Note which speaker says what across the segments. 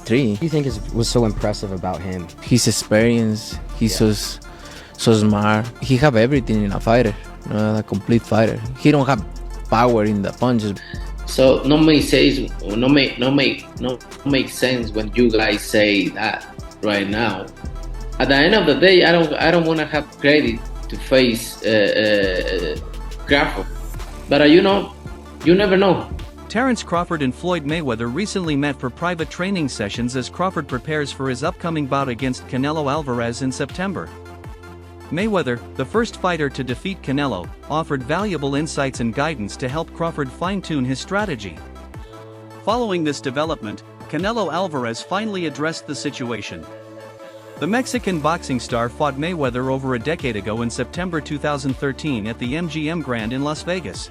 Speaker 1: 23.
Speaker 2: What do you think was so impressive about him?
Speaker 1: His experience, he's so smart. He have everything in a fighter, a complete fighter. He don't have power in the punches.
Speaker 3: So no make sense when you guys say that right now. At the end of the day, I don't want to have credit to face Crawford, but you never know.
Speaker 4: Terence Crawford and Floyd Mayweather recently met for private training sessions as Crawford prepares for his upcoming bout against Canelo Alvarez in September. Mayweather, the first fighter to defeat Canelo, offered valuable insights and guidance to help Crawford fine-tune his strategy. Following this development, Canelo Alvarez finally addressed the situation. The Mexican boxing star fought Mayweather over a decade ago in September 2013 at the MGM Grand in Las Vegas.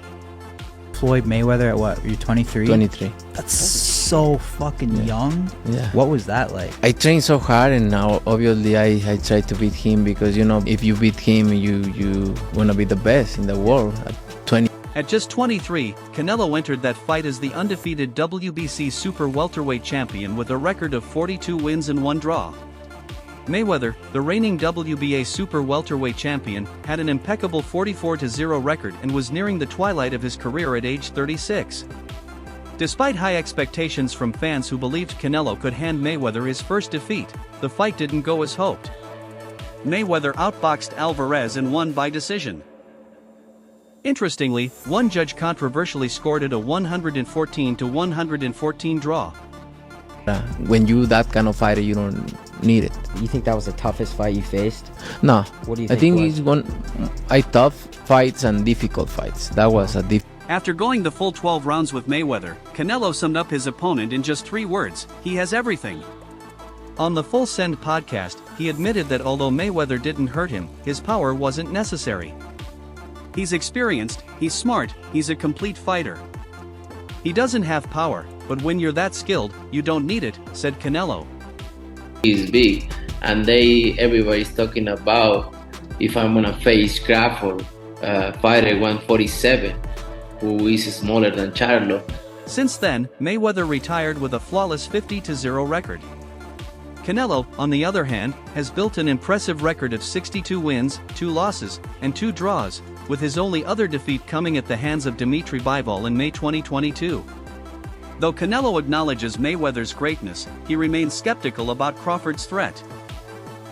Speaker 5: Floyd Mayweather at what? You're 23?
Speaker 1: 23.
Speaker 5: That's so fucking young.
Speaker 1: Yeah.
Speaker 5: What was that like?
Speaker 1: I trained so hard, and now obviously I try to beat him because if you beat him, you wanna be the best in the world. At 20.
Speaker 4: At just 23, Canelo entered that fight as the undefeated WBC super welterweight champion with a record of 42 wins and 1 draw. Mayweather, the reigning WBA super welterweight champion, had an impeccable 44-0 record and was nearing the twilight of his career at age 36. Despite high expectations from fans who believed Canelo could hand Mayweather his first defeat, the fight didn't go as hoped. Mayweather outboxed Alvarez and won by decision. Interestingly, one judge controversially scored it a 114-114 draw.
Speaker 1: When you that kind of fighter, you don't need it.
Speaker 2: You think that was the toughest fight you faced?
Speaker 1: No.
Speaker 2: What do you
Speaker 1: I think
Speaker 2: was?
Speaker 1: it's tough fights and difficult fights. That was a
Speaker 4: After going the full 12 rounds with Mayweather, Canelo summed up his opponent in just 3 words: he has everything. On the Full Send podcast, he admitted that although Mayweather didn't hurt him, his power wasn't necessary. He's experienced, he's smart, he's a complete fighter. He doesn't have power, but when you're that skilled, you don't need it, said Canelo.
Speaker 3: He's big, and everybody's talking about if I'm gonna face Crawford, fighter 147, who is smaller than Charlo.
Speaker 4: Since then, Mayweather retired with a flawless 50-0 record. Canelo, on the other hand, has built an impressive record of 62 wins, 2 losses, and 2 draws, with his only other defeat coming at the hands of Dimitri Bivol in May 2022. Though Canelo acknowledges Mayweather's greatness, he remains skeptical about Crawford's threat.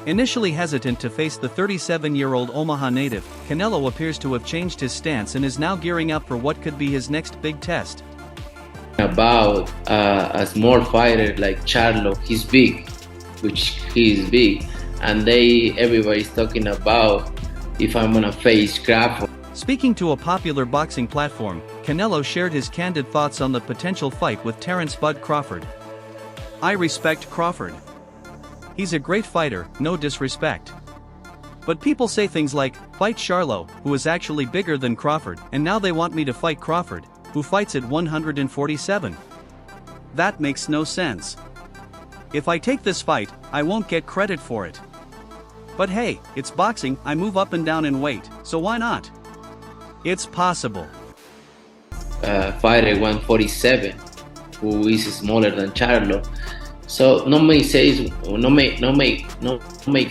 Speaker 4: Initially hesitant to face the 37-year-old Omaha native, Canelo appears to have changed his stance and is now gearing up for what could be his next big test.
Speaker 3: About a small fighter like Charlo, he's big, which he is big, and everybody's talking about if I'm gonna face Crawford.
Speaker 4: Speaking to a popular boxing platform, Canelo shared his candid thoughts on the potential fight with Terence "Bud" Crawford. "I respect Crawford. He's a great fighter, no disrespect. But people say things like, fight Charlo, who is actually bigger than Crawford, and now they want me to fight Crawford, who fights at 147. That makes no sense. If I take this fight, I won't get credit for it. But hey, it's boxing, I move up and down in weight, so why not? It's possible."
Speaker 3: Fighter 147, who is smaller than Charlo. So no make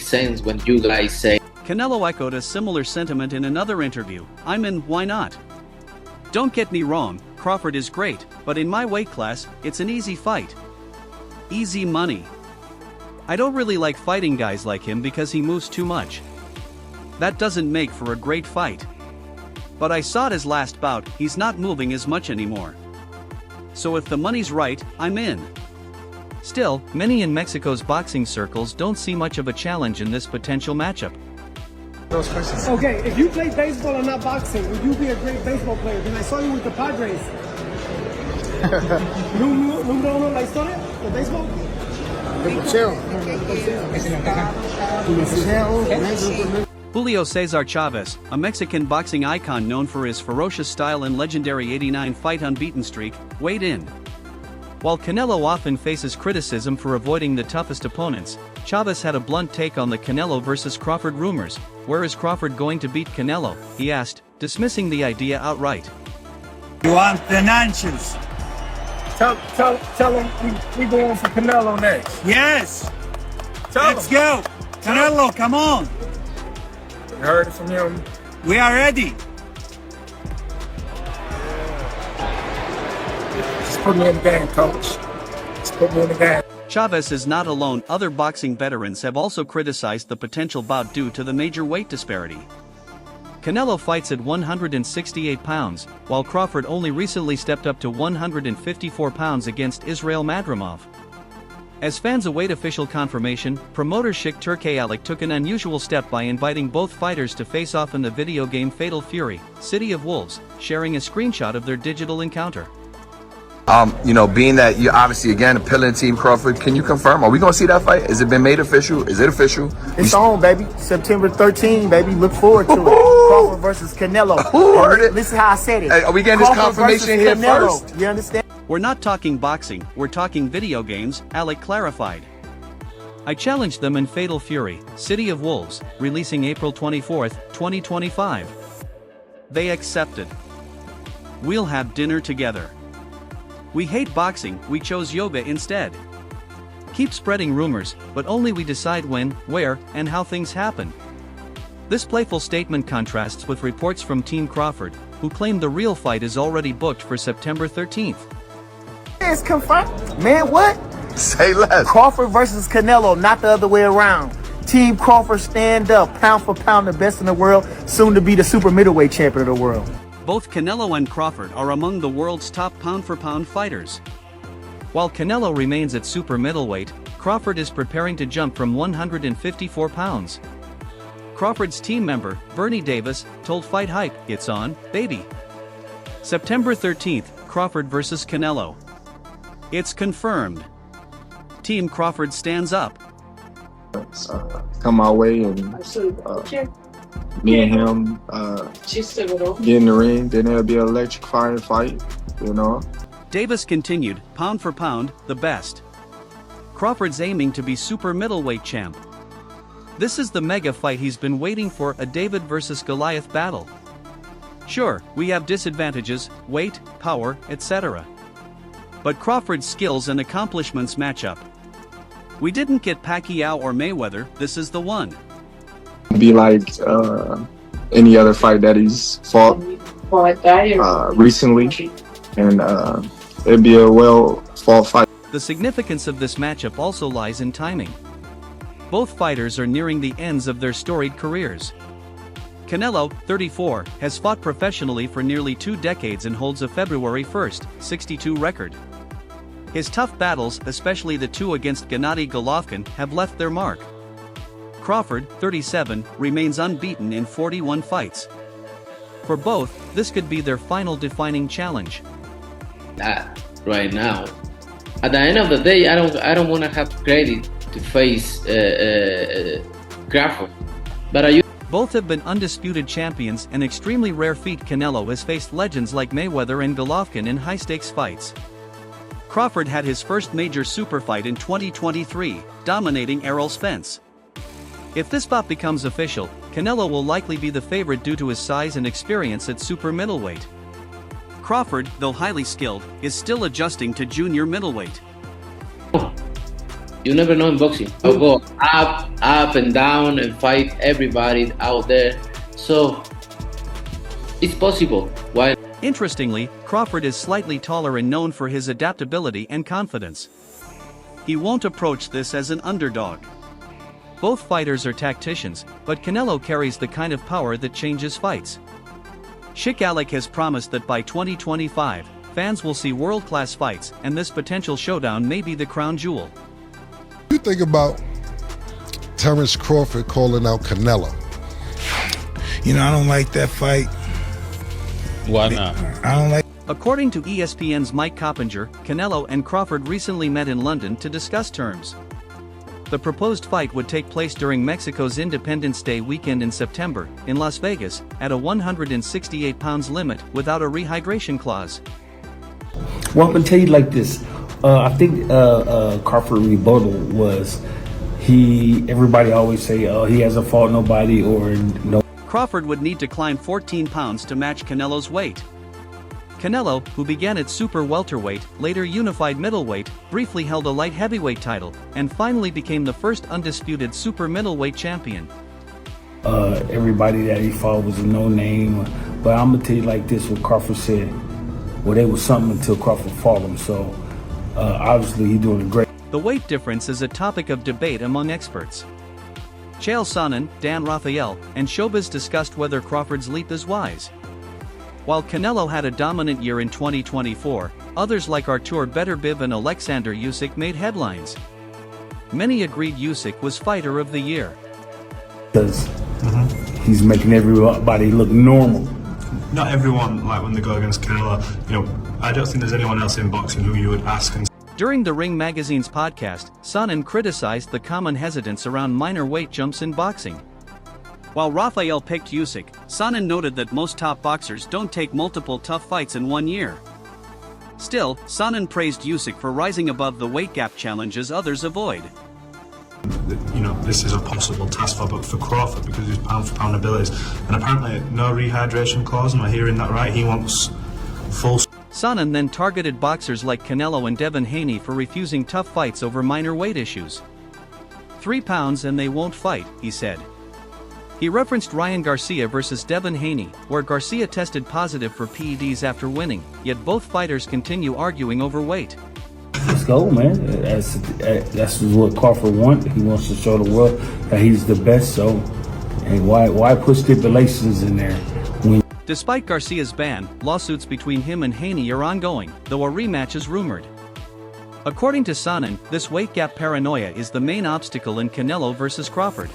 Speaker 3: sense when you guys say.
Speaker 4: Canelo echoed a similar sentiment in another interview. "I'm in, why not? Don't get me wrong, Crawford is great, but in my weight class, it's an easy fight. Easy money. I don't really like fighting guys like him because he moves too much. That doesn't make for a great fight. But I saw it his last bout, he's not moving as much anymore. So if the money's right, I'm in." Still, many in Mexico's boxing circles don't see much of a challenge in this potential matchup.
Speaker 6: Okay, if you play baseball and not boxing, would you be a great baseball player? Then I saw you with the Padres. ¿Número uno en la historia de béisbol?
Speaker 4: Julio Cesar Chavez, a Mexican boxing icon known for his ferocious style and legendary 89-fight unbeaten streak, weighed in. While Canelo often faces criticism for avoiding the toughest opponents, Chavez had a blunt take on the Canelo versus Crawford rumors. "Where is Crawford going to beat Canelo?" he asked, dismissing the idea outright.
Speaker 7: You want financials?
Speaker 6: Tell him we going for Canelo next.
Speaker 7: Yes. Let's go. Canelo, come on.
Speaker 6: You heard it from him.
Speaker 7: We are ready.
Speaker 6: Just put me in the game, coach. Just put me in the game.
Speaker 4: Chavez is not alone. Other boxing veterans have also criticized the potential bout due to the major weight disparity. Canelo fights at 168 pounds, while Crawford only recently stepped up to 154 pounds against Israil Madrimov. As fans await official confirmation, promoter Sheikh Turki Alik took an unusual step by inviting both fighters to face off in the video game Fatal Fury, City of Wolves, sharing a screenshot of their digital encounter.
Speaker 8: Being that you're obviously again appealing to Team Crawford, can you confirm? Are we gonna see that fight? Has it been made official? Is it official?
Speaker 9: It's on, baby. September 13, baby. Look forward to it. Crawford versus Canelo.
Speaker 8: Heard it?
Speaker 9: Listen how I said it.
Speaker 8: Hey, are we getting this confirmation here first?
Speaker 9: You understand?
Speaker 4: We're not talking boxing, we're talking video games, Alec clarified. I challenged them in Fatal Fury, City of Wolves, releasing April 24, 2025. They accepted. We'll have dinner together. We hate boxing, we chose yoga instead. Keep spreading rumors, but only we decide when, where, and how things happen. This playful statement contrasts with reports from Team Crawford, who claim the real fight is already booked for September 13th.
Speaker 9: It's confirmed. Man, what?
Speaker 8: Say less.
Speaker 9: Crawford versus Canelo, not the other way around. Team Crawford stand up, pound for pound, the best in the world, soon to be the super middleweight champion of the world.
Speaker 4: Both Canelo and Crawford are among the world's top pound-for-pound fighters. While Canelo remains at super middleweight, Crawford is preparing to jump from 154 pounds. Crawford's team member, Bernie Davis, told Fight Hype, "It's on, baby." September 13th, Crawford vs. Canelo. It's confirmed. Team Crawford stands up.
Speaker 10: Come my way and me and him get in the ring, then it'll be an electrifying fight,
Speaker 4: Davis continued, pound for pound, the best. Crawford's aiming to be super middleweight champ. This is the mega fight he's been waiting for, a David versus Goliath battle. Sure, we have disadvantages, weight, power, etc. But Crawford's skills and accomplishments match up. We didn't get Pacquiao or Mayweather, this is the one.
Speaker 10: Be like any other fight that he's fought recently, and it'd be a well-fought fight.
Speaker 4: The significance of this matchup also lies in timing. Both fighters are nearing the ends of their storied careers. Canelo, 34, has fought professionally for nearly 2 decades and holds a February 1st, 62 record. His tough battles, especially the 2 against Gennady Golovkin, have left their mark. Crawford, 37, remains unbeaten in 41 fights. For both, this could be their final defining challenge.
Speaker 3: That right now, at the end of the day, I don't want to have credit to face Crawford, but
Speaker 4: both have been undisputed champions, an extremely rare feat. Canelo has faced legends like Mayweather and Golovkin in high-stakes fights. Crawford had his first major super fight in 2023, dominating Errol Spence. If this bout becomes official, Canelo will likely be the favorite due to his size and experience at super middleweight. Crawford, though highly skilled, is still adjusting to junior middleweight.
Speaker 3: You never know in boxing. I'll go up and down and fight everybody out there. So it's possible. Why?
Speaker 4: Interestingly, Crawford is slightly taller and known for his adaptability and confidence. He won't approach this as an underdog. Both fighters are tacticians, but Canelo carries the kind of power that changes fights. Sheikh Alik has promised that by 2025, fans will see world-class fights, and this potential showdown may be the crown jewel.
Speaker 11: You think about Terence Crawford calling out Canelo.
Speaker 7: I don't like that fight.
Speaker 12: Why not?
Speaker 7: I don't like.
Speaker 4: According to ESPN's Mike Coppinger, Canelo and Crawford recently met in London to discuss terms. The proposed fight would take place during Mexico's Independence Day weekend in September, in Las Vegas, at a 168 pounds limit, without a rehydration clause.
Speaker 13: Well, I'm gonna tell you like this. I think Crawford rebuttal was everybody always say, he hasn't fought nobody or no.
Speaker 4: Crawford would need to climb 14 pounds to match Canelo's weight. Canelo, who began at super welterweight, later unified middleweight, briefly held a light heavyweight title, and finally became the first undisputed super middleweight champion.
Speaker 13: Everybody that he fought was a no-name, but I'm gonna tell you like this: what Crawford said. Well, they was something until Crawford fought him. So obviously he's doing great.
Speaker 4: The weight difference is a topic of debate among experts. Chael Sonnen, Dan Rafael, and Showbiz discussed whether Crawford's leap is wise. While Canelo had a dominant year in 2024, others like Artur Beterbiev and Alexander Usyk made headlines. Many agreed Usyk was Fighter of the Year.
Speaker 13: Because he's making everybody look normal.
Speaker 14: Not everyone, like when they go against Canelo, I don't think there's anyone else in boxing who you would ask.
Speaker 4: During the Ring Magazine's podcast, Sonnen criticized the common hesitance around minor weight jumps in boxing. While Rafael picked Usyk, Sonnen noted that most top boxers don't take multiple tough fights in 1 year. Still, Sonnen praised Usyk for rising above the weight gap challenges others avoid.
Speaker 14: This is a possible task for Crawford because of his pound-for-pound abilities. And apparently, no rehydration clause, am I hearing that right? He wants full...
Speaker 4: Sonnen then targeted boxers like Canelo and Devin Haney for refusing tough fights over minor weight issues. 3 pounds and they won't fight, he said. He referenced Ryan Garcia versus Devin Haney, where Garcia tested positive for PEDs after winning, yet both fighters continue arguing over weight.
Speaker 13: Let's go, man. That's what Crawford wants. He wants to show the world that he's the best, so hey, why put stipulations in there?
Speaker 4: Despite Garcia's ban, lawsuits between him and Haney are ongoing, though a rematch is rumored. According to Sonnen, this weight gap paranoia is the main obstacle in Canelo versus Crawford.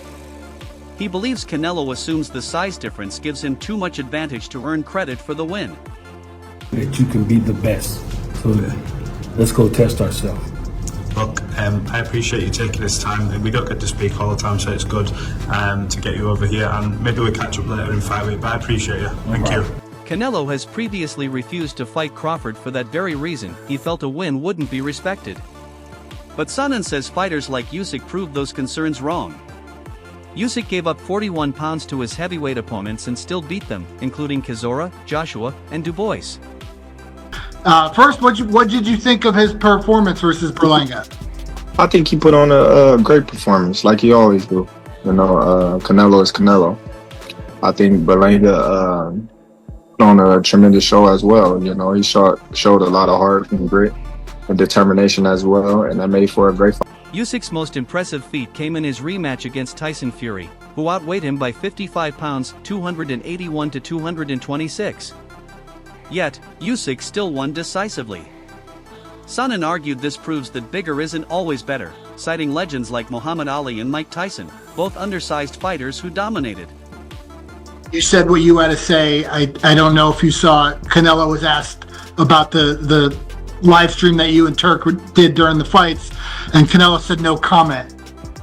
Speaker 4: He believes Canelo assumes the size difference gives him too much advantage to earn credit for the win.
Speaker 13: That you can be the best. So let's go test ourselves.
Speaker 14: Look, I appreciate you taking this time. We don't get to speak all the time, so it's good to get you over here. And maybe we'll catch up later in fight week, but I appreciate you. Thank you.
Speaker 4: Canelo has previously refused to fight Crawford for that very reason. He felt a win wouldn't be respected. But Sonnen says fighters like Usyk proved those concerns wrong. Usyk gave up 41 pounds to his heavyweight opponents and still beat them, including Chisora, Joshua, and Dubois.
Speaker 15: First, what did you think of his performance versus Berlanga?
Speaker 10: I think he put on a great performance, like he always do. Canelo is Canelo. I think Berlanga put on a tremendous show as well. He showed a lot of heart and grit and determination as well, and that made for a great fight.
Speaker 4: Usyk's most impressive feat came in his rematch against Tyson Fury, who outweighed him by 55 pounds, 281 to 226. Yet, Usyk still won decisively. Sonnen argued this proves that bigger isn't always better, citing legends like Muhammad Ali and Mike Tyson, both undersized fighters who dominated.
Speaker 15: You said what you had to say. I don't know if you saw it. Canelo was asked about the live stream that you and Turk did during the fights, and Canelo said no comment.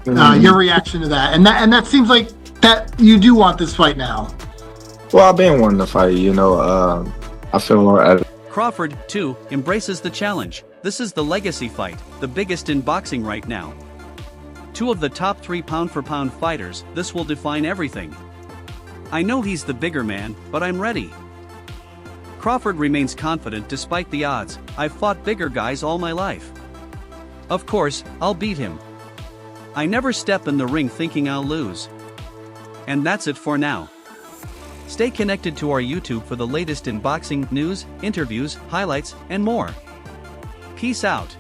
Speaker 15: Your reaction to that, and that seems like that you do want this fight now.
Speaker 10: Well, I've been wanting to fight. I feel
Speaker 4: Crawford, too, embraces the challenge. This is the legacy fight, the biggest in boxing right now. 2 of the top 3 pound-for-pound fighters, this will define everything. I know he's the bigger man, but I'm ready. Crawford remains confident despite the odds. I've fought bigger guys all my life. Of course, I'll beat him. I never step in the ring thinking I'll lose. And that's it for now. Stay connected to our YouTube for the latest in boxing news, interviews, highlights, and more. Peace out.